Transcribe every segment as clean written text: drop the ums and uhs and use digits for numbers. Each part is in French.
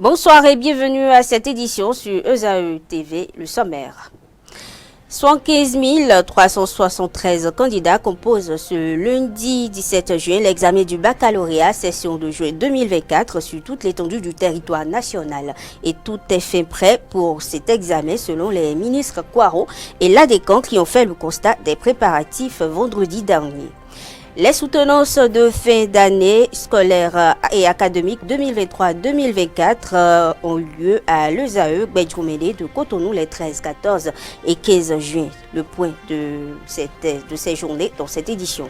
Bonsoir et bienvenue à cette édition sur ESAE TV, le sommaire. 75 373 candidats composent ce lundi 17 juin l'examen du baccalauréat session de juin 2024 sur toute l'étendue du territoire national. Et tout est fait prêt pour cet examen selon les ministres Kouaro et Ladekang qui ont fait le constat des préparatifs vendredi dernier. Les soutenances de fin d'année scolaire et académique 2023-2024 ont lieu à l'ESAE Gbedjoumene de Cotonou les 13, 14 et 15 juin. Le point de ces journées dans cette édition.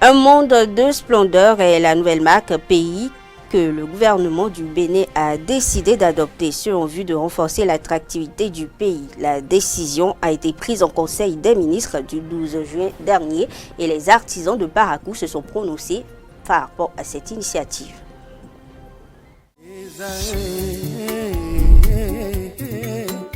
Un monde de splendeur est la nouvelle marque pays que le gouvernement du Bénin a décidé d'adopter ce en vue de renforcer l'attractivité du pays. La décision a été prise en Conseil des ministres du 12 juin dernier et les artisans de Parakou se sont prononcés par rapport à cette initiative.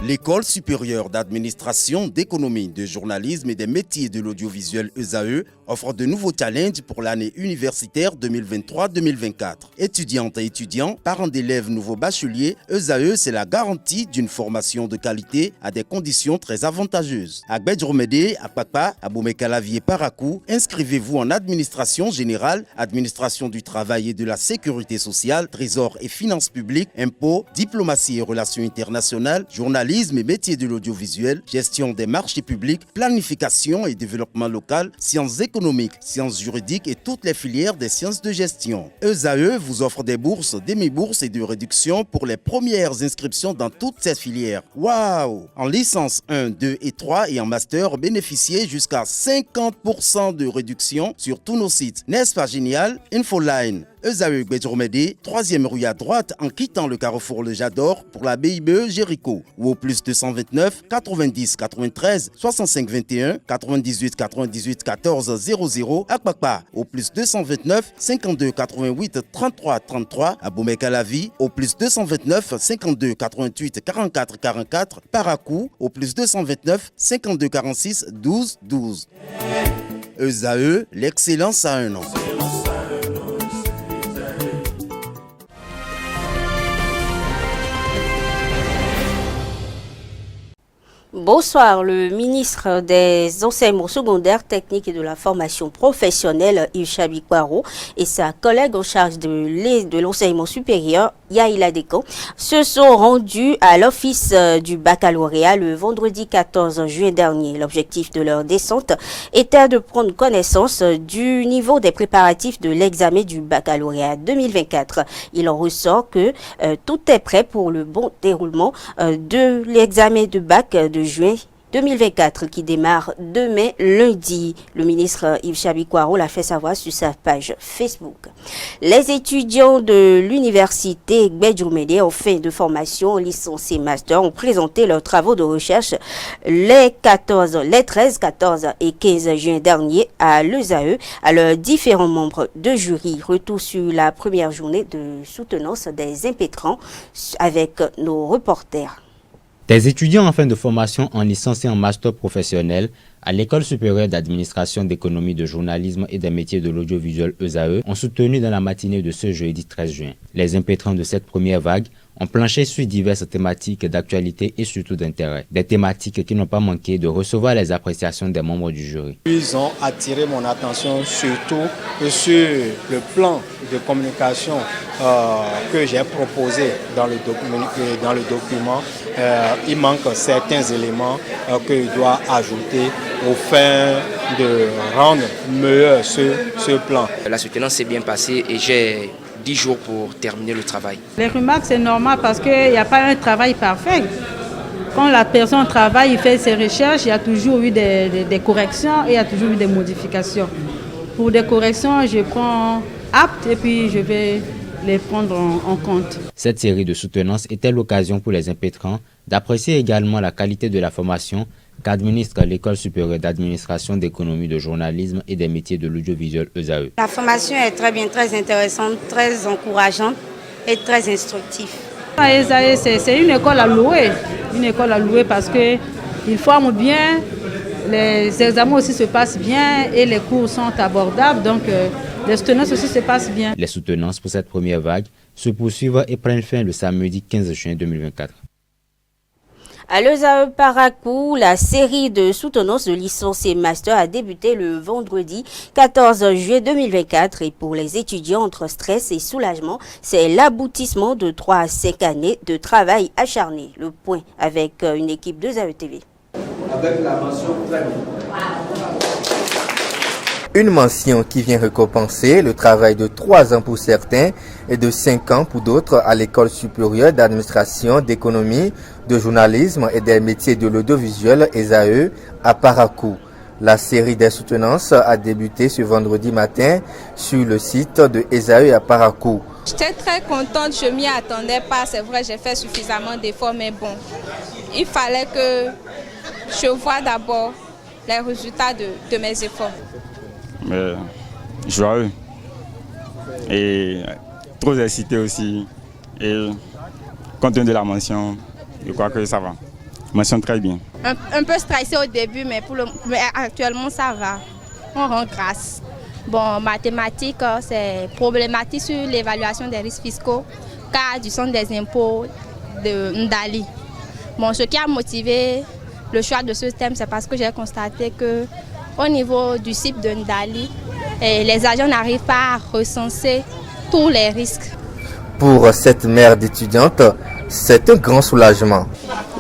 L'École supérieure d'administration, d'économie, de journalisme et des métiers de l'audiovisuel ESAE offre de nouveaux challenges pour l'année universitaire 2023-2024. Étudiantes et étudiants, parents d'élèves nouveaux bacheliers, ESAE, c'est la garantie d'une formation de qualité à des conditions très avantageuses. À Gbedjoumene, à Papa, à Bomekalavi et Parakou, inscrivez-vous en administration générale, administration du travail et de la sécurité sociale, trésor et finances publiques, impôts, diplomatie et relations internationales, journalisme et métiers de l'audiovisuel, gestion des marchés publics, planification et développement local, sciences économiques, sciences juridiques et toutes les filières des sciences de gestion. ESAE vous offre des bourses, demi-bourses et de réductions pour les premières inscriptions dans toutes ces filières. Waouh! En licence 1, 2 et 3 et en master, bénéficiez jusqu'à 50% de réduction sur tous nos sites. N'est-ce pas génial? Infoline. ESAE Gbedjoumene, 3e rue à droite en quittant le carrefour Le Jador pour la BIBE Jéricho ou au plus 229 90 93 65 21 98 98 14 00 à Kpakpa au plus 229 52 88 33 33 à Bomekalavi au plus 229 52 88 44 44 Parakou au plus 229 52 46 12 12. ESAE, l'excellence à un nom. Bonsoir, le ministre des enseignements secondaires, techniques et de la formation professionnelle, Ilchabi Kouaro, et sa collègue en charge de l'enseignement supérieur, Yaïla Dekan, se sont rendus à l'office du baccalauréat le vendredi 14 juin dernier. L'objectif de leur descente était de prendre connaissance du niveau des préparatifs de l'examen du baccalauréat 2024. Il en ressort que tout est prêt pour le bon déroulement de l'examen de bac de juin 2024 qui démarre demain lundi. Le ministre Ilchabi Kouaro l'a fait savoir sur sa page Facebook. Les étudiants de l'université Gbedjoumene en fin de formation, licence et master ont présenté leurs travaux de recherche les 13, 14 et 15 juin dernier à l'ESAE à leurs différents membres de jury. Retour sur la première journée de soutenance des impétrants avec nos reporters. Des étudiants en fin de formation en licence et en master professionnel à l'École supérieure d'administration d'économie, de journalisme et des métiers de l'audiovisuel ESAE ont soutenu dans la matinée de ce jeudi 13 juin. Les impétrants de cette première vague ont planché sur diverses thématiques d'actualité et surtout d'intérêt. Des thématiques qui n'ont pas manqué de recevoir les appréciations des membres du jury. Ils ont attiré mon attention surtout sur le plan de communication que j'ai proposé dans le document. Il manque certains éléments que je dois ajouter au fin de rendre meilleur ce plan. La soutenance s'est bien passée et j'ai 10 jours pour terminer le travail. Les remarques, c'est normal parce qu'il n'y a pas un travail parfait. Quand la personne travaille, il fait ses recherches, il y a toujours eu des corrections et il y a toujours eu des modifications. Pour des corrections, je prends apte et puis je vais les prendre en compte. Cette série de soutenances était l'occasion pour les impétrants d'apprécier également la qualité de la formation qu'administre l'École supérieure d'administration d'économie, de journalisme et des métiers de l'audiovisuel ESAE. La formation est très bien, très intéressante, très encourageante et très instructive. ESAE, c'est une école à louer parce qu'ils forment bien, les examens aussi se passent bien et les cours sont abordables. Donc Les soutenances aussi se passent bien. Les soutenances pour cette première vague se poursuivent et prennent fin le samedi 15 juin 2024. À l'ESAE Paracou, la série de soutenances de licence et master a débuté le vendredi 14 juillet 2024 et pour les étudiants entre stress et soulagement, c'est l'aboutissement de 3 à 5 années de travail acharné. Le point avec une équipe de d'ESAE TV. Avec la mention très bien. Une mention qui vient récompenser le travail de 3 ans pour certains et de 5 ans pour d'autres à l'École supérieure d'administration, d'économie, de journalisme et des métiers de l'audiovisuel ESAE à Paracou. La série des soutenances a débuté ce vendredi matin sur le site de ESAE à Paracou. J'étais très contente, je m'y attendais pas, c'est vrai, j'ai fait suffisamment d'efforts, mais bon, il fallait que je voie d'abord les résultats de mes efforts. Mais joyeux et trop excité aussi et compte tenu de la mention, je crois que ça va. Mention très bien. Un peu stressé au début, mais actuellement ça va. On rend grâce. Bon, mathématiques, c'est problématique sur l'évaluation des risques fiscaux, cas du centre des impôts de Ndali. Bon, ce qui a motivé le choix de ce thème, c'est parce que j'ai constaté que au niveau du site de Ndali, les agents n'arrivent pas à recenser tous les risques. Pour cette mère d'étudiante, c'est un grand soulagement.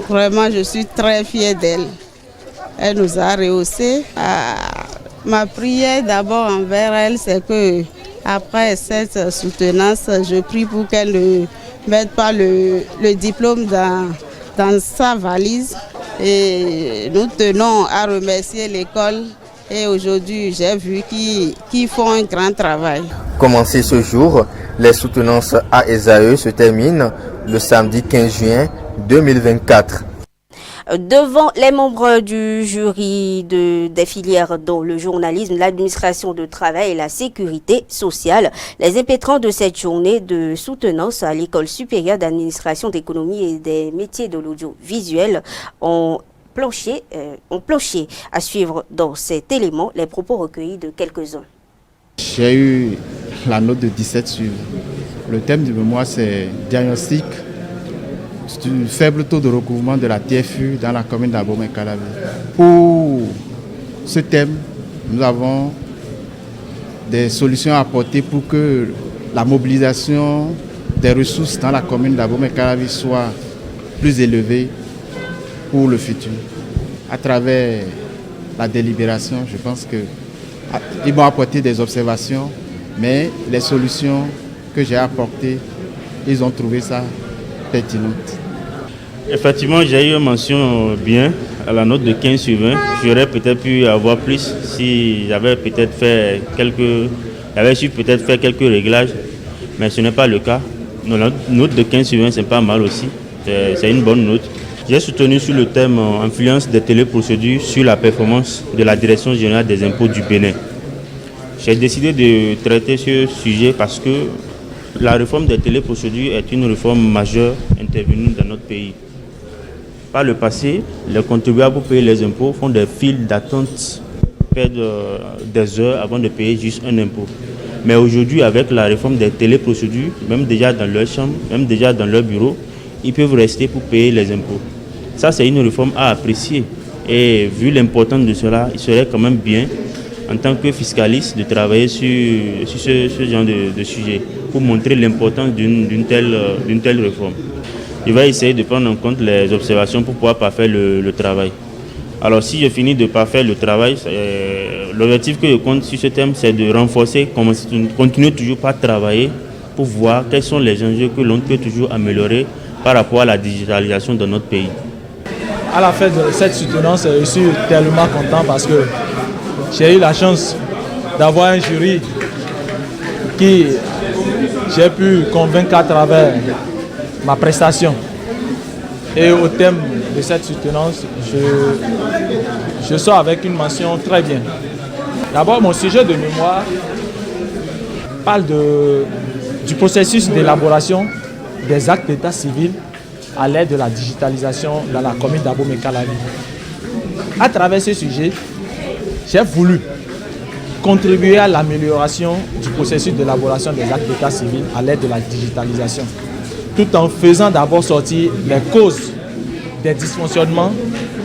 Vraiment, je suis très fière d'elle. Elle nous a rehaussé. Ma prière d'abord envers elle, c'est que après cette soutenance, je prie pour qu'elle ne mette pas le diplôme dans sa valise. Et nous tenons à remercier l'école. Et aujourd'hui, j'ai vu qu'ils font un grand travail. Commencé ce jour, les soutenances à ESAE se terminent le samedi 15 juin 2024. Devant les membres du jury des filières dont le journalisme, l'administration de travail et la sécurité sociale, les impétrants de cette journée de soutenance à l'École supérieure d'administration d'économie et des métiers de l'audiovisuel ont planché à suivre dans cet élément les propos recueillis de quelques-uns. J'ai eu la note de 17 sur le thème du mémoire, c'est diagnostic du faible taux de recouvrement de la TFU dans la commune d'Abomey-Calavi. Pour ce thème, nous avons des solutions à apporter pour que la mobilisation des ressources dans la commune d'Abomey-Calavi soit plus élevée pour le futur. À travers la délibération, je pense qu'ils vont apporter des observations, mais les solutions que j'ai apportées, ils ont trouvé ça pertinent. Effectivement, j'ai eu une mention bien à la note de 15 sur 20. J'aurais peut-être pu avoir plus si j'avais peut-être fait quelques réglages, mais ce n'est pas le cas. La note de 15 sur 20, c'est pas mal aussi. C'est une bonne note. J'ai soutenu sur le thème influence des téléprocédures sur la performance de la Direction générale des impôts du Bénin. J'ai décidé de traiter ce sujet parce que la réforme des téléprocédures est une réforme majeure intervenue dans notre pays. Par le passé, les contribuables pour payer les impôts font des files d'attente, perdent des heures avant de payer juste un impôt. Mais aujourd'hui, avec la réforme des téléprocédures, même déjà dans leur chambre, même déjà dans leur bureau, ils peuvent rester pour payer les impôts. Ça, c'est une réforme à apprécier. Et vu l'importance de cela, il serait quand même bien, en tant que fiscaliste, de travailler sur ce genre de sujet pour montrer l'importance d'une telle réforme. Je vais essayer de prendre en compte les observations pour pouvoir parfaire le travail. Alors si je finis de parfaire le travail, l'objectif que je compte sur ce thème, c'est de renforcer, continuer toujours par travailler pour voir quels sont les enjeux que l'on peut toujours améliorer par rapport à la digitalisation de notre pays. À la fin de cette soutenance, je suis tellement content parce que j'ai eu la chance d'avoir un jury qui j'ai pu convaincre à travers ma prestation. Et au thème de cette soutenance, je sors avec une mention très bien. D'abord, mon sujet de mémoire parle du processus d'élaboration des actes d'état civil à l'aide de la digitalisation dans la commune d'Abomey-Calavi. À travers ce sujet, j'ai voulu contribuer à l'amélioration du processus d'élaboration des actes d'état civil à l'aide de la digitalisation, tout en faisant d'abord sortir les causes des dysfonctionnements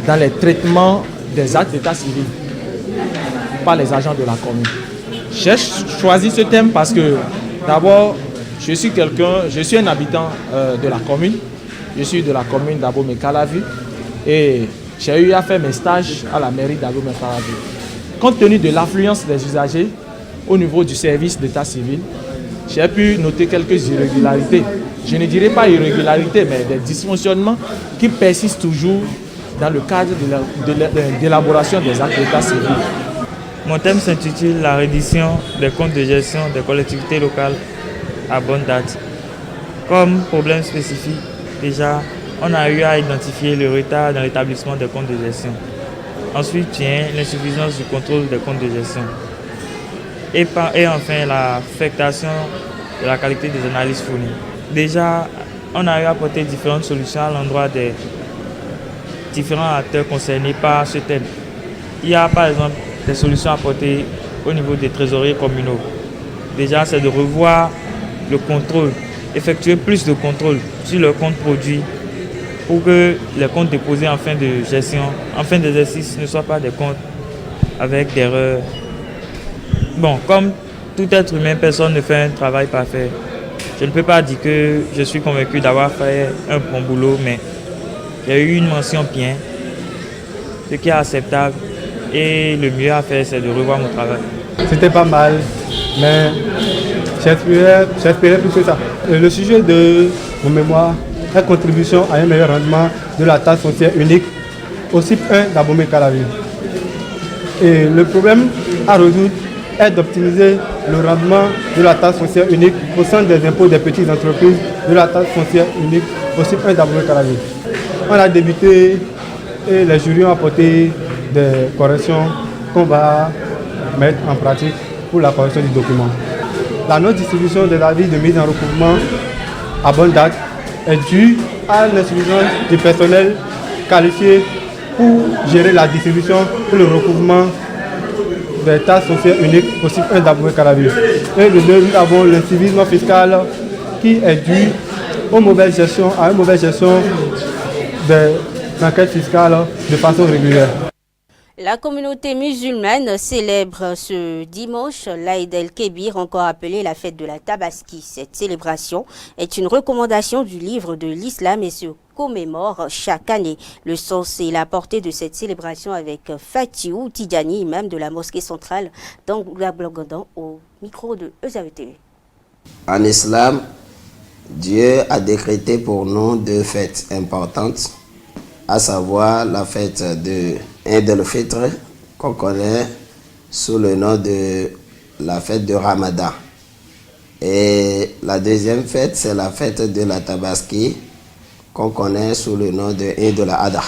dans les traitements des actes d'état civil par les agents de la commune. J'ai choisi ce thème parce que d'abord, je suis un habitant de la commune. Je suis de la commune d'Abomey-Calavi et j'ai eu à faire mes stages à la mairie d'Abomey-Calavi. Compte tenu de l'affluence des usagers au niveau du service d'état civil, j'ai pu noter quelques irrégularités. Je ne dirais pas irrégularités, mais des dysfonctionnements qui persistent toujours dans le cadre de l'élaboration des actes d'état civil. Mon thème s'intitule « La reddition des comptes de gestion des collectivités locales à bonne date ». Comme problème spécifique, déjà, on a eu à identifier le retard dans l'établissement des comptes de gestion. Ensuite vient l'insuffisance du contrôle des comptes de gestion. Et enfin, l'affectation de la qualité des analyses fournies. Déjà, on a eu à apporter différentes solutions à l'endroit des différents acteurs concernés par ce thème. Il y a par exemple des solutions apportées au niveau des trésoriers communaux. Déjà, c'est de revoir le contrôle, effectuer plus de contrôle sur le compte produit pour que les comptes déposés en fin de gestion, en fin d'exercice, ne soient pas des comptes avec des erreurs. Bon, comme tout être humain, personne ne fait un travail parfait. Je ne peux pas dire que je suis convaincu d'avoir fait un bon boulot, mais j'ai eu une mention bien, ce qui est acceptable. Et le mieux à faire, c'est de revoir mon travail. C'était pas mal, mais j'espérais plus que ça. Le sujet de mon mémoire est contribution à un meilleur rendement de la taxe foncière unique au CIP 1 d'Abomey-Calavi. Et le problème à résoudre est d'optimiser le rendement de la taxe foncière unique au centre des impôts des petites entreprises de la taxe foncière unique au CIP 1 d'Abomey-Calavi. On a débuté et les jurys ont apporté des corrections qu'on va mettre en pratique pour la correction du document. La non-distribution des avis de mise en recouvrement à bonne date est due à l'insuffisance du personnel qualifié pour gérer la distribution et le recouvrement des taxes foncières uniques au CIP 1 d'Abomey-Calavi. Et de deux, nous avons l'incivisme fiscal qui est dû à une mauvaise gestion des enquêtes fiscales de façon régulière. La communauté musulmane célèbre ce dimanche l'Aïd el-Kébir, encore appelé la fête de la Tabaski. Cette célébration est une recommandation du livre de l'islam et se commémore chaque année. Le sens et la portée de cette célébration avec Fatiou Tidjani, imam de la mosquée centrale d'Angoula-Blogodan, au micro de EZAE TV. En islam, Dieu a décrété pour nous deux fêtes importantes, à savoir la fête de Eid el-Fitr, qu'on connaît sous le nom de la fête de Ramadan. Et la deuxième fête, c'est la fête de la Tabaski, qu'on connaît sous le nom de Eid al-Adha.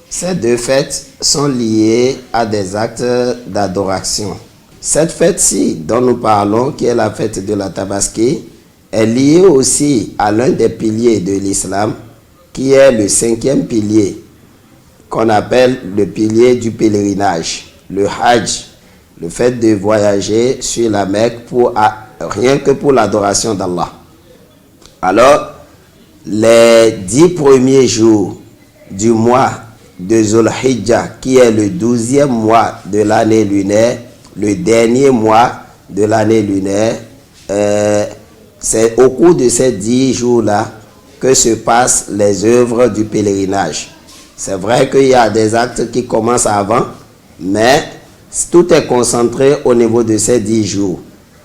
Ces deux fêtes sont liées à des actes d'adoration. Cette fête-ci dont nous parlons, qui est la fête de la Tabaski, est liée aussi à l'un des piliers de l'islam, qui est le 5e pilier, qu'on appelle le pilier du pèlerinage, le Hajj, le fait de voyager sur la Mecque rien que pour l'adoration d'Allah. Alors, les 10 premiers jours du mois de Zulhijjah, qui est le 12e mois de l'année lunaire, le dernier mois de l'année lunaire, c'est au cours de ces 10 jours-là que se passent les œuvres du pèlerinage. C'est vrai qu'il y a des actes qui commencent avant, mais tout est concentré au niveau de ces 10 jours.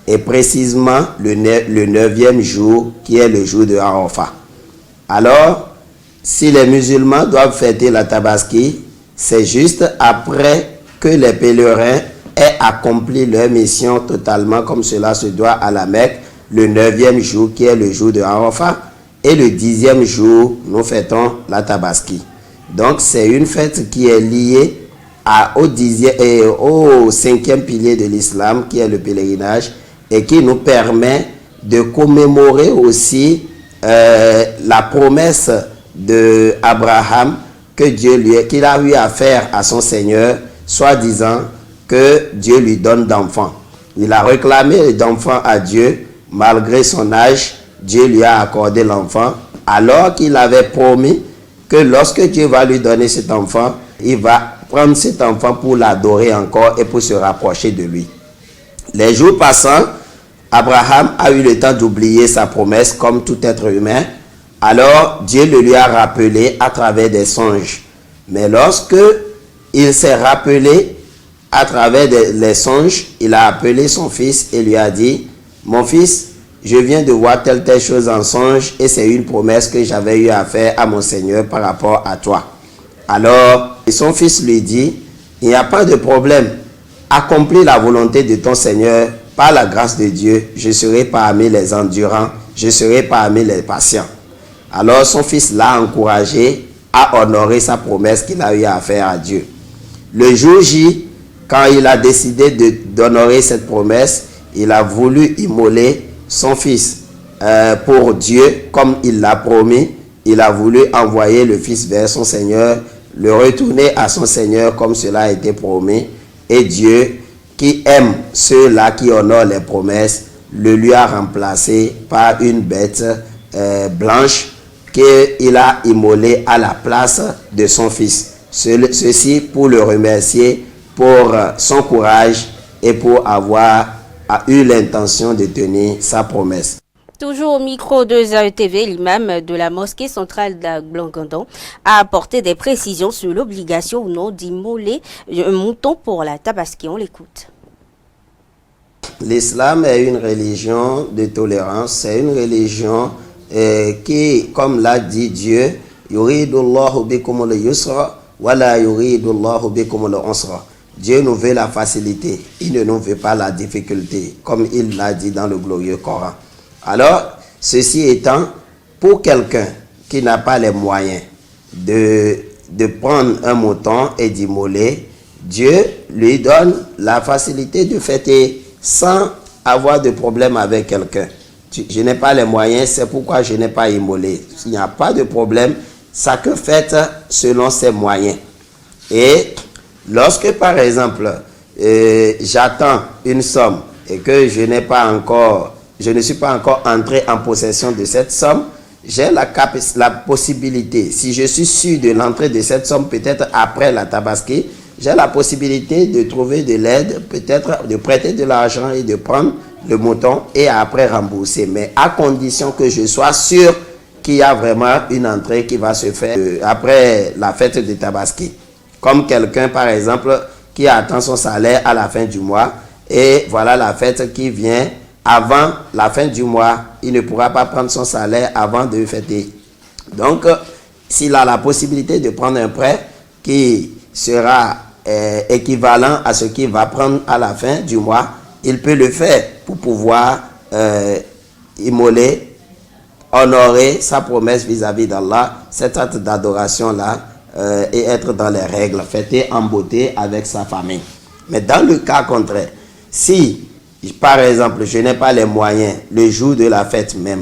Et précisément le 9e jour, qui est le jour de Arafat. Alors, si les musulmans doivent fêter la Tabaski, c'est juste après que les pèlerins aient accompli leur mission totalement comme cela se doit à la Mecque, le 9e jour, qui est le jour de Arafat. Et le 10e jour, nous fêtons la Tabaski. Donc, c'est une fête qui est liée au 5e pilier de l'islam, qui est le pèlerinage, et qui nous permet de commémorer aussi la promesse d'Abraham qu'il a eu à faire à son Seigneur, soi-disant que Dieu lui donne d'enfants. Il a réclamé d'enfants à Dieu, malgré son âge, Dieu lui a accordé l'enfant, alors qu'il avait promis que lorsque Dieu va lui donner cet enfant, il va prendre cet enfant pour l'adorer encore et pour se rapprocher de lui. Les jours passant, Abraham a eu le temps d'oublier sa promesse comme tout être humain. Alors Dieu le lui a rappelé à travers des songes. Mais lorsque il s'est rappelé à travers les songes, il a appelé son fils et lui a dit, « Mon fils, je viens de voir telle chose en songe et c'est une promesse que j'avais eu à faire à mon Seigneur par rapport à toi. » Alors son fils lui dit, « Il n'y a pas de problème. Accomplis la volonté de ton Seigneur. Par la grâce de Dieu, je serai parmi les endurants, je serai parmi les patients. » Alors son fils l'a encouragé à honorer sa promesse qu'il a eu à faire à Dieu. Le jour J, quand il a décidé d'honorer cette promesse, il a voulu immoler son fils pour Dieu, comme il l'a promis. Il a voulu envoyer le fils vers son Seigneur, le retourner à son Seigneur comme cela a été promis. Et Dieu, qui aime ceux-là qui honorent les promesses, le lui a remplacé par une bête blanche qu'il a immolée à la place de son fils. Ceci pour le remercier pour son courage et pour avoir eu l'intention de tenir sa promesse. Toujours au micro de ZAE TV, l'imam de la mosquée centrale d'Agblangandon a apporté des précisions sur l'obligation ou non d'immoler un mouton pour la tabaski. On l'écoute. L'islam est une religion de tolérance, c'est une religion qui, comme l'a dit Dieu, yuridullahu bikumul yusra wala yuridullahu bikumul usra. Dieu nous veut la facilité, il ne nous veut pas la difficulté, comme il l'a dit dans le glorieux Coran. Alors, ceci étant, pour quelqu'un qui n'a pas les moyens de prendre un mouton et d'immoler, Dieu lui donne la facilité de fêter sans avoir de problème avec quelqu'un. Je n'ai pas les moyens, c'est pourquoi je n'ai pas immolé. Il n'y a pas de problème, chacun fête selon ses moyens. Et lorsque, par exemple, j'attends une somme et que je ne suis pas encore entré en possession de cette somme, j'ai la possibilité, si je suis sûr de l'entrée de cette somme, peut-être après la tabaski, j'ai la possibilité de trouver de l'aide, peut-être de prêter de l'argent et de prendre le mouton et après rembourser. Mais à condition que je sois sûr qu'il y a vraiment une entrée qui va se faire après la fête de tabaski. Comme quelqu'un, par exemple, qui attend son salaire à la fin du mois et voilà la fête qui vient avant la fin du mois. Il ne pourra pas prendre son salaire avant de fêter. Donc, s'il a la possibilité de prendre un prêt qui sera équivalent à ce qu'il va prendre à la fin du mois, il peut le faire pour pouvoir immoler, honorer sa promesse vis-à-vis d'Allah, cet acte d'adoration-là, et être dans les règles, fêter en beauté avec sa famille. Mais dans le cas contraire, si, par exemple, je n'ai pas les moyens, le jour de la fête même,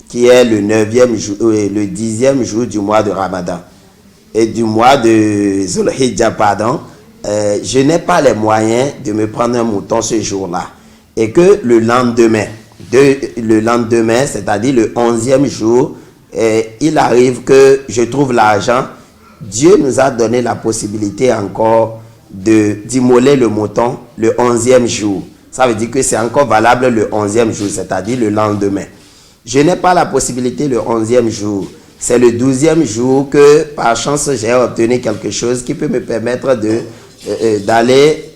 qui est le 9e jour, le 10e jour du mois de Ramadan, et du mois de Zulhijjah, pardon, je n'ai pas les moyens de me prendre un mouton ce jour-là. Et que le lendemain, c'est-à-dire le 11e jour, il arrive que je trouve l'argent. Dieu nous a donné la possibilité encore d'immoler le mouton le 11e jour. Ça veut dire que c'est encore valable le 11e jour, c'est-à-dire le lendemain. Je n'ai pas la possibilité le 11e jour. C'est le 12e jour que, par chance, j'ai obtenu quelque chose qui peut me permettre d'aller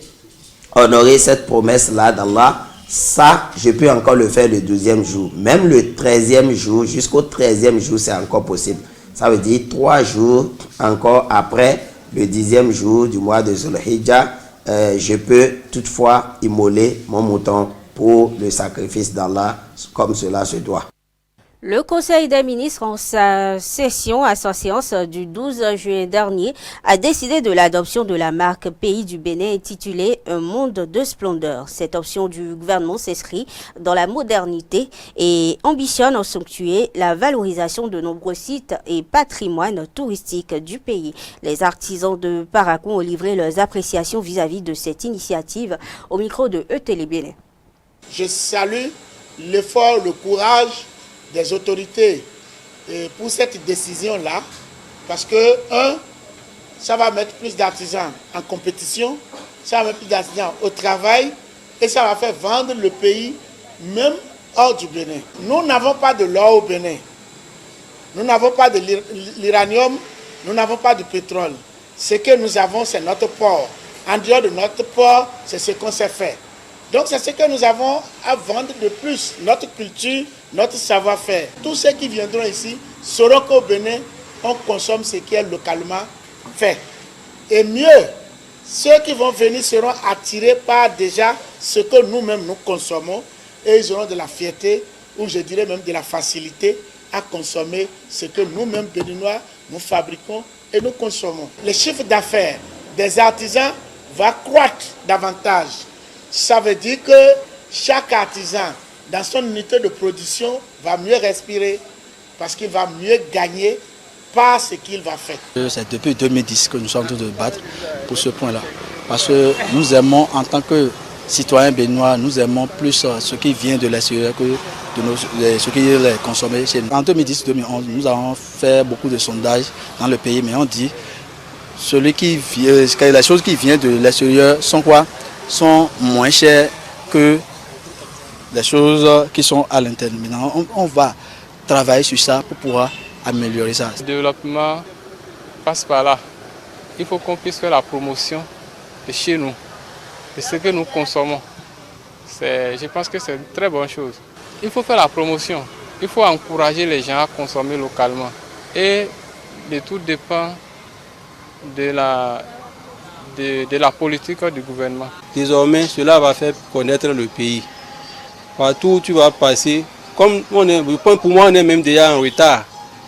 honorer cette promesse-là d'Allah. Ça, je peux encore le faire le 12e jour. Même le 13e jour, jusqu'au 13e jour, c'est encore possible. Ça veut dire 3 jours encore après le 10e jour du mois de Zulhijjah, je peux toutefois immoler mon mouton pour le sacrifice d'Allah comme cela se doit. Le Conseil des ministres, en sa séance du 12 juin dernier, a décidé de l'adoption de la marque Pays du Bénin intitulée Un monde de splendeur. Cette option du gouvernement s'inscrit dans la modernité et ambitionne en sanctuer la valorisation de nombreux sites et patrimoines touristiques du pays. Les artisans de Parakou ont livré leurs appréciations vis-à-vis de cette initiative au micro de E-Télé Bénin. Je salue l'effort, le courage des autorités pour cette décision-là, parce que, ça va mettre plus d'artisans en compétition, ça va mettre plus d'artisans au travail, et ça va faire vendre le pays, même hors du Bénin. Nous n'avons pas de l'or au Bénin, nous n'avons pas de l'uranium, nous n'avons pas de pétrole. Ce que nous avons, c'est notre port. En dehors de notre port, c'est ce qu'on sait faire. Donc c'est ce que nous avons à vendre de plus, notre culture, notre savoir-faire. Tous ceux qui viendront ici sauront qu'au Bénin, on consomme ce qui est localement fait. Et mieux, ceux qui vont venir seront attirés par déjà ce que nous-mêmes nous consommons et ils auront de la fierté, ou je dirais même de la facilité à consommer ce que nous-mêmes béninois, nous fabriquons et nous consommons. Le chiffre d'affaires des artisans va croître davantage. Ça veut dire que chaque artisan, dans son unité de production, va mieux respirer parce qu'il va mieux gagner par ce qu'il va faire. C'est depuis 2010 que nous sommes en train de battre pour ce point-là. Parce que nous aimons, en tant que citoyens béninois, nous aimons plus ce qui vient de l'extérieur que ce qui est consommé chez nous. En 2010-2011, nous avons fait beaucoup de sondages dans le pays, mais on dit les choses qui viennent de l'extérieur sont quoi? Sont moins chères que les choses qui sont à l'intérieur. Maintenant, on va travailler sur ça pour pouvoir améliorer ça. Le développement passe par là. Il faut qu'on puisse faire la promotion de chez nous, de ce que nous consommons. Je pense que c'est une très bonne chose. Il faut faire la promotion. Il faut encourager les gens à consommer localement. Et de tout dépend de la politique du gouvernement. Désormais, cela va faire connaître le pays. Partout où tu vas passer, comme pour moi, on est même déjà en retard.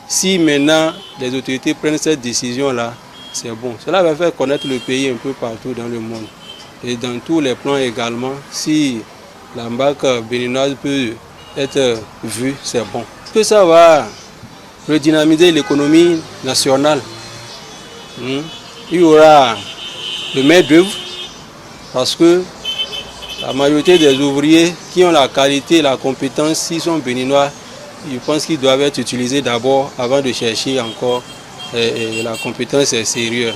Si maintenant les autorités prennent cette décision-là, c'est bon. Cela va faire connaître le pays un peu partout dans le monde. Et dans tous les plans également, si la marque béninoise peut être vue, c'est bon. Parce que ça va redynamiser l'économie nationale. Il y aura le main-d'œuvre parce que la majorité des ouvriers qui ont la qualité et la compétence, s'ils sont béninois, je pense qu'ils doivent être utilisés d'abord avant de chercher encore la compétence est sérieuse.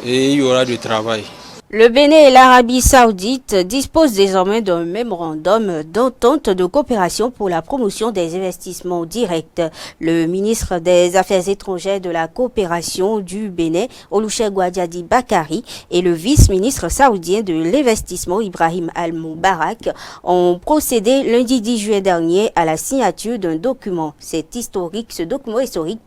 Et il y aura du travail. Le Bénin et l'Arabie Saoudite disposent désormais d'un mémorandum d'entente de coopération pour la promotion des investissements directs. Le ministre des Affaires étrangères de la coopération du Bénin, Olusegun Adiadi Bakari, et le vice-ministre saoudien de l'investissement, Ibrahim Al-Moubarak, ont procédé lundi 10 juin dernier à la signature d'un document. Ce document historique,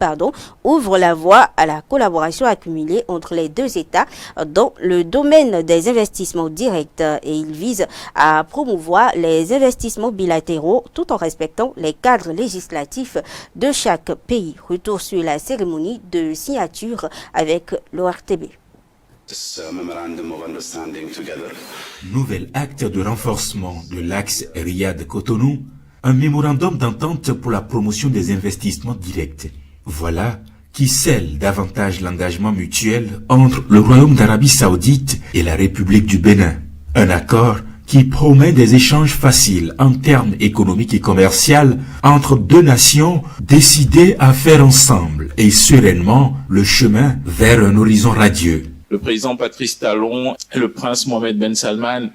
ouvre la voie à la collaboration accumulée entre les deux États dans le domaine des investissements directs et il vise à promouvoir les investissements bilatéraux tout en respectant les cadres législatifs de chaque pays. Retour sur la cérémonie de signature avec l'ORTB. Nouvel acte de renforcement de l'axe Riyad-Cotonou, un mémorandum d'entente pour la promotion des investissements directs. Voilà qui scelle davantage l'engagement mutuel entre le Royaume d'Arabie Saoudite et la République du Bénin. Un accord qui promet des échanges faciles en termes économiques et commerciaux entre deux nations décidées à faire ensemble et sereinement le chemin vers un horizon radieux. Le président Patrice Talon et le prince Mohammed Ben Salman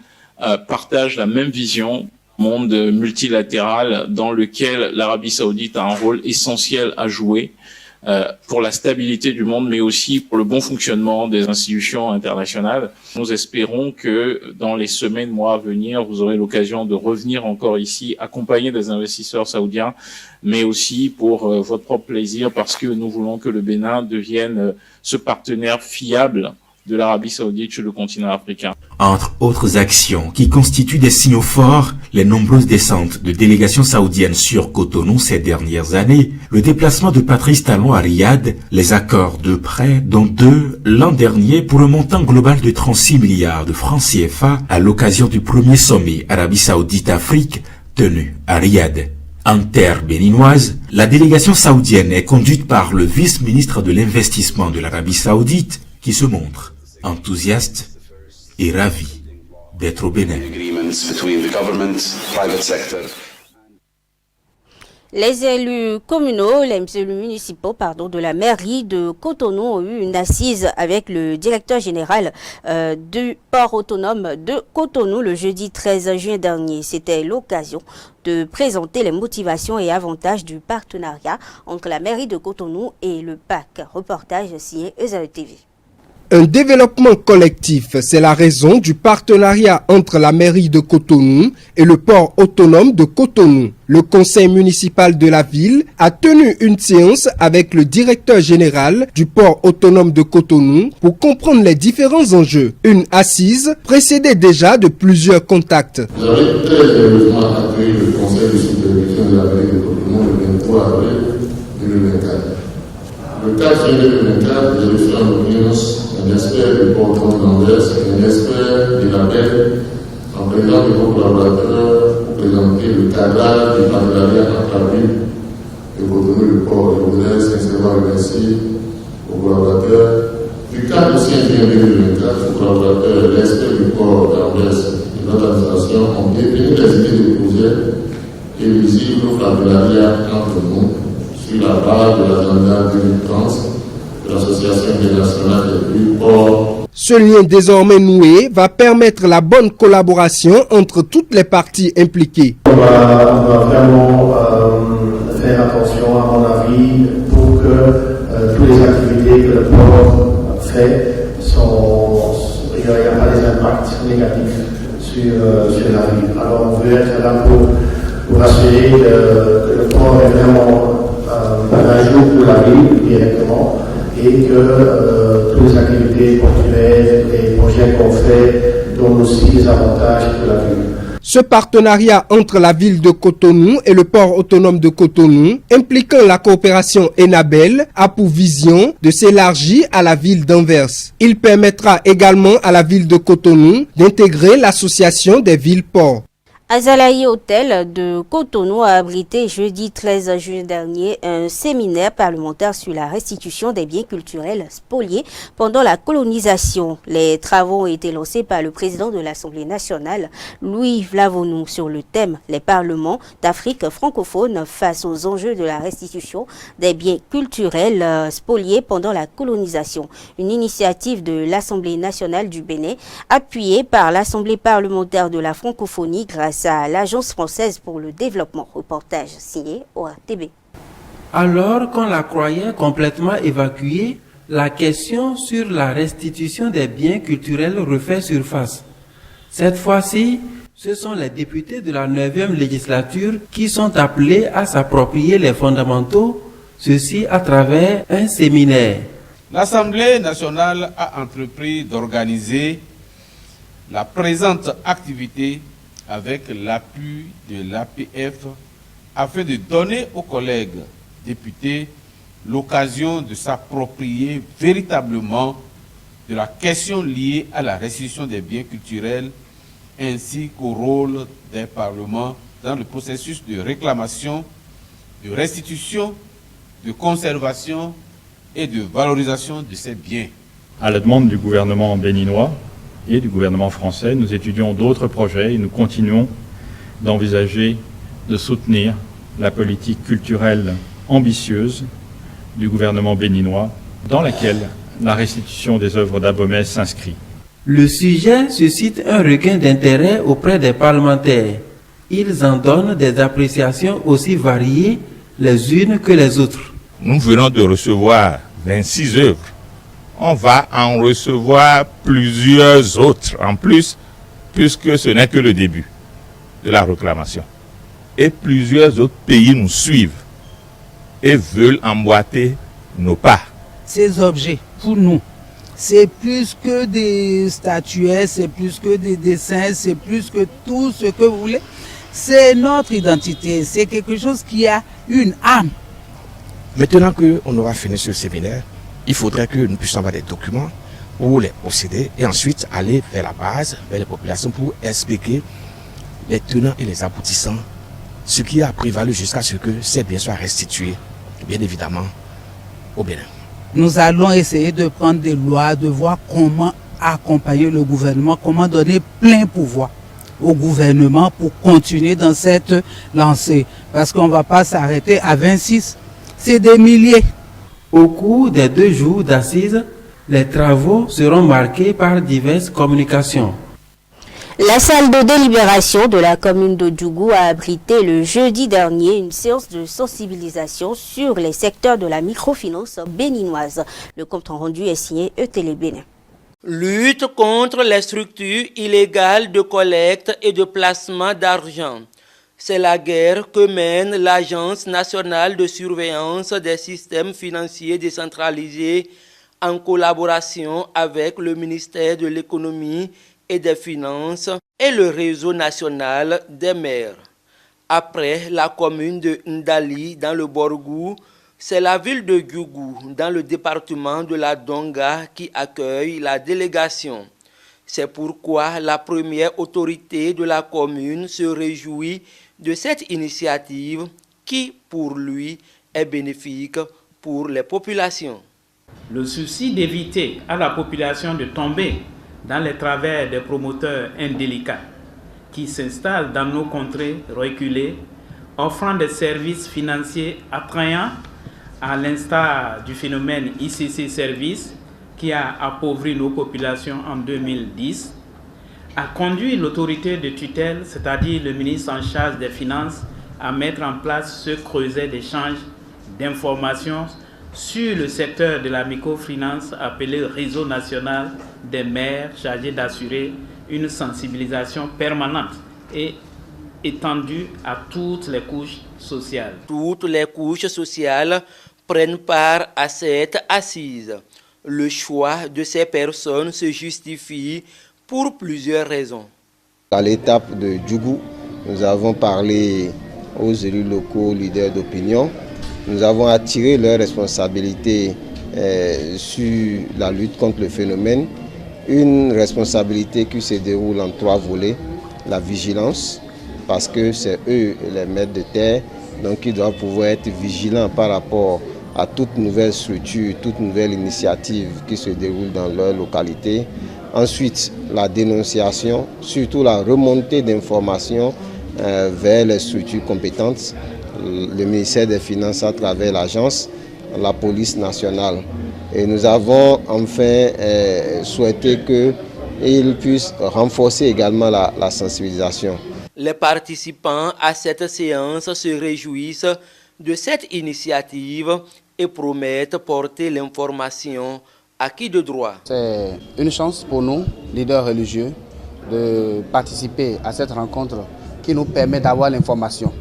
partagent la même vision, monde multilatéral dans lequel l'Arabie Saoudite a un rôle essentiel à jouer pour la stabilité du monde, mais aussi pour le bon fonctionnement des institutions internationales. Nous espérons que dans les semaines, mois à venir, vous aurez l'occasion de revenir encore ici, accompagner des investisseurs saoudiens, mais aussi pour votre propre plaisir, parce que nous voulons que le Bénin devienne ce partenaire fiable de l'Arabie Saoudite sur le continent africain. Entre autres actions qui constituent des signaux forts, les nombreuses descentes de délégations saoudiennes sur Cotonou ces dernières années, le déplacement de Patrice Talon à Riyad, les accords de prêt, dont 2 l'an dernier pour un montant global de 36 milliards de francs CFA à l'occasion du premier sommet Arabie Saoudite-Afrique tenu à Riyad. En terre béninoise, la délégation saoudienne est conduite par le vice-ministre de l'investissement de l'Arabie Saoudite qui se montre enthousiaste et ravi d'être au Bénin. Les élus communaux, les élus municipaux de la mairie de Cotonou ont eu une assise avec le directeur général du port autonome de Cotonou le jeudi 13 juin dernier. C'était l'occasion de présenter les motivations et avantages du partenariat entre la mairie de Cotonou et le PAC. Reportage signé EZAE TV. Un développement collectif, c'est la raison du partenariat entre la mairie de Cotonou et le port autonome de Cotonou. Le conseil municipal de la ville a tenu une séance avec le directeur général du port autonome de Cotonou pour comprendre les différents enjeux. Une assise précédée déjà de plusieurs contacts. J'avais très heureusement accueilli le conseil de supervision de la mairie de Cotonou le 23 avril 2024. Le 4 juillet 2024, j'ai reçu en audience un expert du port autonome d'Anvers, un expert de la BEL, en présence de vos collaborateurs pour présenter le cadrage du partenariat entre la ville de Cotonou et le port. Je voudrais sincèrement remercier aux collaborateurs. Du 4 au 5 juillet 2024, les collaborateurs, l'expert du port d'Anvers et notre administration ont défini les idées de projet et visible au partenariat entre nous sur la base de l'agenda 2030 de l'Association internationale des plus ports. Ce lien désormais noué va permettre la bonne collaboration entre toutes les parties impliquées. On va vraiment faire attention, à mon avis, pour que toutes les activités que le port fait, il n'y a pas des impacts négatifs sur la ville. Alors on veut être là pour assurer que le port est vraiment un ajout pour la ville directement et que toutes les activités portuaires, les projets qu'on fait donnent aussi des avantages pour la ville. Ce partenariat entre la ville de Cotonou et le port autonome de Cotonou, impliquant la coopération ENABEL, a pour vision de s'élargir à la ville d'Anvers. Il permettra également à la ville de Cotonou d'intégrer l'association des villes-ports. Azalaï Hôtel de Cotonou a abrité jeudi 13 juin dernier un séminaire parlementaire sur la restitution des biens culturels spoliés pendant la colonisation. Les travaux ont été lancés par le président de l'Assemblée nationale, Louis Vlavonou, sur le thème « Les parlements d'Afrique francophone face aux enjeux de la restitution des biens culturels spoliés pendant la colonisation ». Une initiative de l'Assemblée nationale du Bénin, appuyée par l'Assemblée parlementaire de la francophonie grâce à l'Agence française pour le développement. Reportage signé ORTB. Alors qu'on la croyait complètement évacuée, la question sur la restitution des biens culturels refait surface. Cette fois-ci, ce sont les députés de la 9e législature qui sont appelés à s'approprier les fondamentaux, ceci à travers un séminaire. L'Assemblée nationale a entrepris d'organiser la présente activité avec l'appui de l'APF afin de donner aux collègues députés l'occasion de s'approprier véritablement de la question liée à la restitution des biens culturels ainsi qu'au rôle des parlements dans le processus de réclamation, de restitution, de conservation et de valorisation de ces biens. À la demande du gouvernement béninois et du gouvernement français, nous étudions d'autres projets et nous continuons d'envisager de soutenir la politique culturelle ambitieuse du gouvernement béninois dans laquelle la restitution des œuvres d'Abomey s'inscrit. Le sujet suscite un regain d'intérêt auprès des parlementaires. Ils en donnent des appréciations aussi variées les unes que les autres. Nous venons de recevoir 26 œuvres. On va en recevoir plusieurs autres en plus, puisque ce n'est que le début de la réclamation. Et plusieurs autres pays nous suivent et veulent emboîter nos pas. Ces objets, pour nous, c'est plus que des statuettes, c'est plus que des dessins, c'est plus que tout ce que vous voulez. C'est notre identité, c'est quelque chose qui a une âme. Maintenant qu'on aura fini ce séminaire, il faudrait que nous puissions avoir des documents pour les posséder et ensuite aller vers la base, vers les populations pour expliquer les tenants et les aboutissants, ce qui a prévalu jusqu'à ce que ces biens soient restitués, bien évidemment, au Bénin. Nous allons essayer de prendre des lois, de voir comment accompagner le gouvernement, comment donner plein pouvoir au gouvernement pour continuer dans cette lancée. Parce qu'on ne va pas s'arrêter à 26, c'est des milliers. Au cours des 2 jours d'assises, les travaux seront marqués par diverses communications. La salle de délibération de la commune de Djougou a abrité le jeudi dernier une séance de sensibilisation sur les secteurs de la microfinance béninoise. Le compte rendu est signé ETélé Bénin. Lutte contre les structures illégales de collecte et de placement d'argent. C'est la guerre que mène l'Agence nationale de surveillance des systèmes financiers décentralisés en collaboration avec le ministère de l'économie et des Finances et le réseau national des maires. Après la commune de Ndali dans le Borgou, c'est la ville de Djougou dans le département de la Donga qui accueille la délégation. C'est pourquoi la première autorité de la commune se réjouit de cette initiative qui, pour lui, est bénéfique pour les populations. Le souci d'éviter à la population de tomber dans les travers des promoteurs indélicats qui s'installent dans nos contrées reculées, offrant des services financiers attrayants à l'instar du phénomène ICC Service qui a appauvri nos populations en 2010, a conduit l'autorité de tutelle, c'est-à-dire le ministre en charge des Finances, à mettre en place ce creuset d'échange d'informations sur le secteur de la microfinance appelé Réseau national des maires, chargé d'assurer une sensibilisation permanente et étendue à toutes les couches sociales. Toutes les couches sociales prennent part à cette assise. Le choix de ces personnes se justifie pour plusieurs raisons. À l'étape de Djougou, nous avons parlé aux élus locaux, leaders d'opinion. Nous avons attiré leurs responsabilités sur la lutte contre le phénomène. Une responsabilité qui se déroule en 3 volets. La vigilance, parce que c'est eux les maîtres de terre, donc ils doivent pouvoir être vigilants par rapport à toute nouvelle structure, toute nouvelle initiative qui se déroule dans leur localité. Ensuite, la dénonciation, surtout la remontée d'informations vers les structures compétentes, le ministère des Finances à travers l'agence, la police nationale. Et nous avons enfin souhaité qu'ils puissent renforcer également la sensibilisation. Les participants à cette séance se réjouissent de cette initiative et promettent porter l'information à qui de droit. C'est une chance pour nous, leaders religieux, de participer à cette rencontre qui nous permet d'avoir l'information.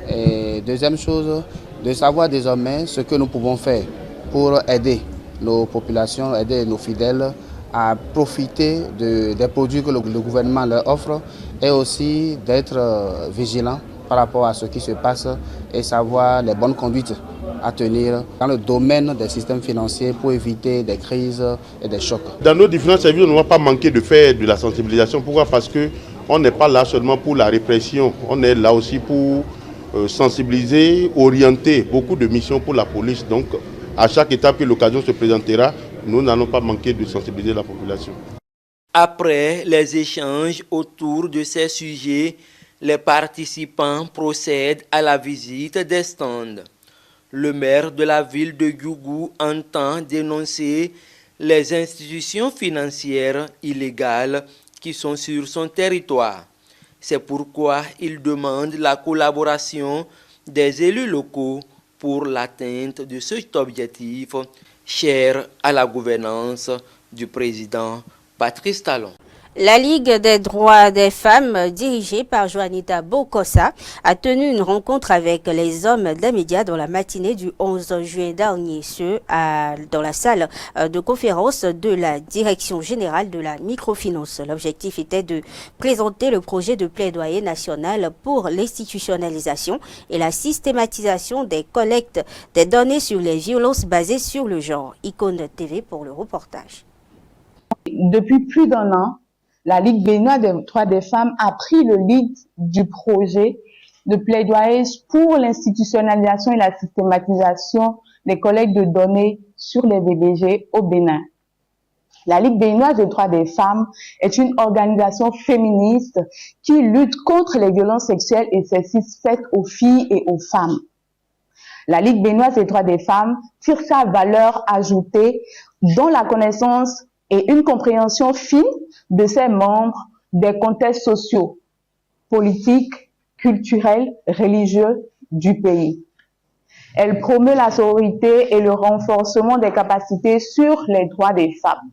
Et deuxième chose, de savoir désormais ce que nous pouvons faire pour aider nos populations, aider nos fidèles à profiter des produits que le gouvernement leur offre et aussi d'être vigilants par rapport à ce qui se passe et savoir les bonnes conduites à tenir dans le domaine des systèmes financiers pour éviter des crises et des chocs. Dans nos différents services, on ne va pas manquer de faire de la sensibilisation. Pourquoi? Parce qu'on n'est pas là seulement pour la répression, on est là aussi pour sensibiliser, orienter beaucoup de missions pour la police. Donc, à chaque étape que l'occasion se présentera, nous n'allons pas manquer de sensibiliser la population. Après les échanges autour de ces sujets, les participants procèdent à la visite des stands. Le maire de la ville de Djougou entend dénoncer les institutions financières illégales qui sont sur son territoire. C'est pourquoi il demande la collaboration des élus locaux pour l'atteinte de cet objectif cher à la gouvernance du président Patrice Talon. La Ligue des droits des femmes, dirigée par Juanita Bokosa, a tenu une rencontre avec les hommes des médias dans la matinée du 11 juin dernier, dans la salle de conférence de la Direction générale de la microfinance. L'objectif était de présenter le projet de plaidoyer national pour l'institutionnalisation et la systématisation des collectes des données sur les violences basées sur le genre. Icône TV pour le reportage. Depuis plus d'un an, la Ligue béninoise des droits des femmes a pris le lead du projet de plaidoyer pour l'institutionnalisation et la systématisation des collectes de données sur les VBG au Bénin. La Ligue béninoise des droits des femmes est une organisation féministe qui lutte contre les violences sexuelles et sexistes faites aux filles et aux femmes. La Ligue béninoise des droits des femmes tire sa valeur ajoutée dans la connaissance et une compréhension fine de ses membres des contextes sociaux, politiques, culturels, religieux du pays. Elle promeut la sororité et le renforcement des capacités sur les droits des femmes.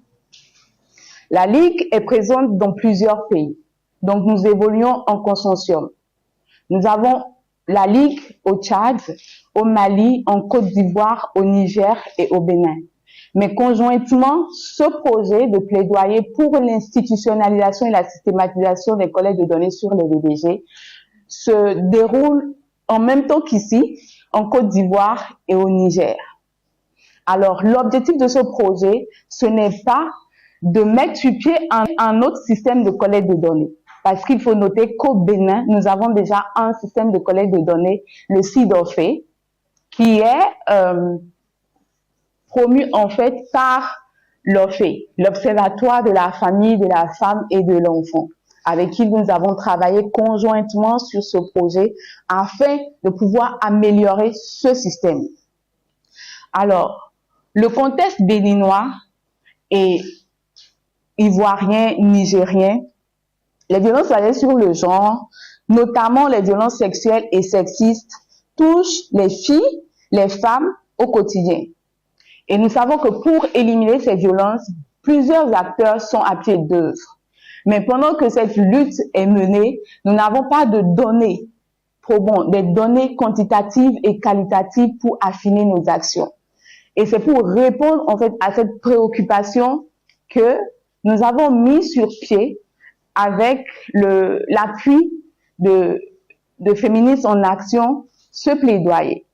La Ligue est présente dans plusieurs pays, donc nous évoluons en consortium. Nous avons la Ligue au Tchad, au Mali, en Côte d'Ivoire, au Niger et au Bénin. Mais conjointement, ce projet de plaidoyer pour l'institutionnalisation et la systématisation des collectes de données sur les VBG se déroule en même temps qu'ici, en Côte d'Ivoire et au Niger. Alors, l'objectif de ce projet, ce n'est pas de mettre sur pied un autre système de collecte de données. Parce qu'il faut noter qu'au Bénin, nous avons déjà un système de collecte de données, le CIDOFE, qui est promu en fait par l'OFE, l'Observatoire de la famille, de la femme et de l'enfant, avec qui nous avons travaillé conjointement sur ce projet afin de pouvoir améliorer ce système. Alors, le contexte béninois et ivoirien, nigérien, les violences basées sur le genre, notamment les violences sexuelles et sexistes, touchent les filles, les femmes au quotidien. Et nous savons que pour éliminer ces violences, plusieurs acteurs sont à pied d'œuvre. Mais pendant que cette lutte est menée, nous n'avons pas de données probantes, des données quantitatives et qualitatives pour affiner nos actions. Et c'est pour répondre en fait à cette préoccupation que nous avons mis sur pied, avec l'appui de Féministes en Action, ce plaidoyer.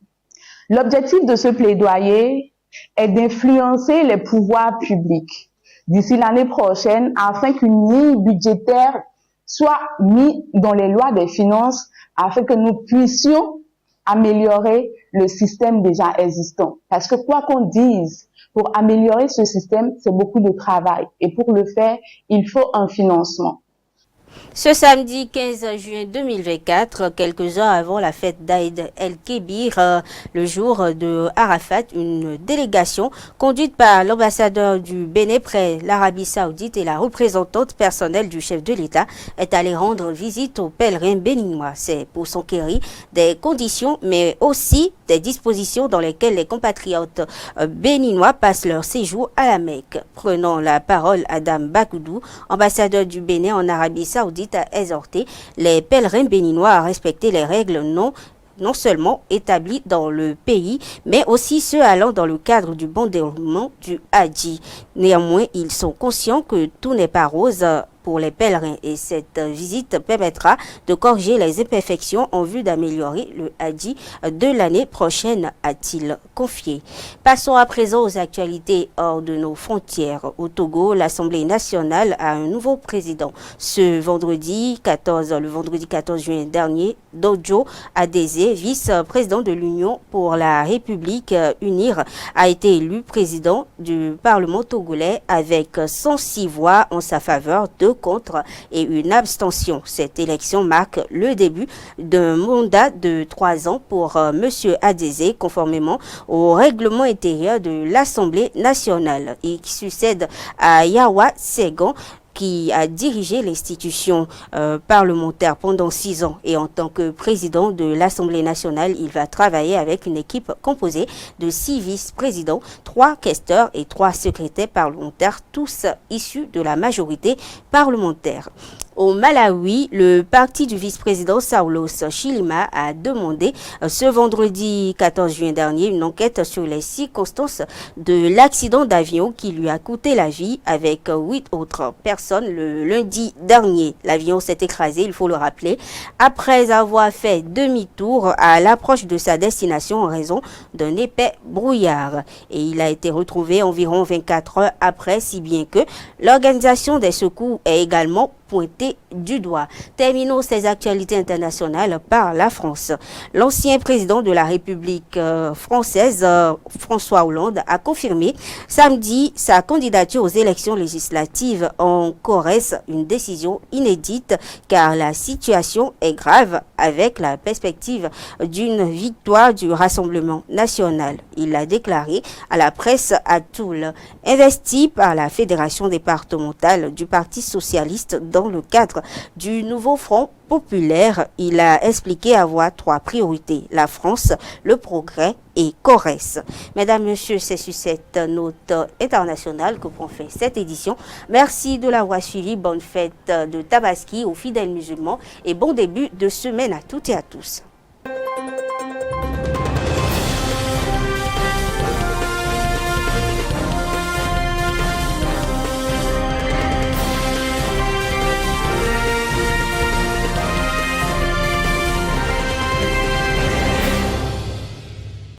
L'objectif de ce plaidoyer est d'influencer les pouvoirs publics d'ici l'année prochaine afin qu'une ligne budgétaire soit mise dans les lois des finances afin que nous puissions améliorer le système déjà existant. Parce que quoi qu'on dise, pour améliorer ce système, c'est beaucoup de travail. Et pour le faire, il faut un financement. Ce samedi 15 juin 2024, quelques heures avant la fête d'Aïd el-Kébir, le jour de Arafat, une délégation conduite par l'ambassadeur du Bénin près l'Arabie Saoudite et la représentante personnelle du chef de l'État est allée rendre visite aux pèlerins béninois. C'est pour s'enquérir des conditions, mais aussi des dispositions dans lesquelles les compatriotes béninois passent leur séjour à la Mecque. Prenant la parole, Adam Bakoudou, ambassadeur du Bénin en Arabie Saoudite, a exhorté les pèlerins béninois à respecter les règles non seulement établis dans le pays, mais aussi ceux allant dans le cadre du bon déroulement du Hadji. Néanmoins, ils sont conscients que tout n'est pas rose pour les pèlerins et cette visite permettra de corriger les imperfections en vue d'améliorer le Hadji de l'année prochaine, a-t-il confié. Passons à présent aux actualités hors de nos frontières. Au Togo, l'Assemblée nationale a un nouveau président. Le vendredi 14 juin dernier, Dojo Adeze, vice-président de l'Union pour la République UNIR, a été élu président du Parlement togolais avec 106 voix en sa faveur, 2 contre et une abstention. Cette élection marque le début d'un mandat de 3 ans pour M. Adeze, conformément au règlement intérieur de l'Assemblée nationale, et qui succède à Yawa Segan, qui a dirigé l'institution parlementaire pendant 6 ans. Et en tant que président de l'Assemblée nationale, il va travailler avec une équipe composée de 6 vice-présidents, 3 questeurs et 3 secrétaires parlementaires, tous issus de la majorité parlementaire. Au Malawi, le parti du vice-président Saulos Chilima a demandé ce vendredi 14 juin dernier une enquête sur les circonstances de l'accident d'avion qui lui a coûté la vie avec 8 autres personnes le lundi dernier. L'avion s'est écrasé, il faut le rappeler, après avoir fait demi-tour à l'approche de sa destination en raison d'un épais brouillard. Et il a été retrouvé environ 24 heures après, si bien que l'organisation des secours est également pointé du doigt. Terminons ces actualités internationales par la France. L'ancien président de la République française, François Hollande, a confirmé samedi sa candidature aux élections législatives en Corrèze, une décision inédite car la situation est grave avec la perspective d'une victoire du Rassemblement national. Il l'a déclaré à la presse à Toul. Investi par la Fédération départementale du Parti socialiste dans le cadre du nouveau Front populaire, il a expliqué avoir 3 priorités: la France, le progrès et Corrèze. Mesdames, Messieurs, c'est sur cette note internationale que prend fin cette édition. Merci de l'avoir suivi. Bonne fête de Tabaski aux fidèles musulmans et bon début de semaine à toutes et à tous.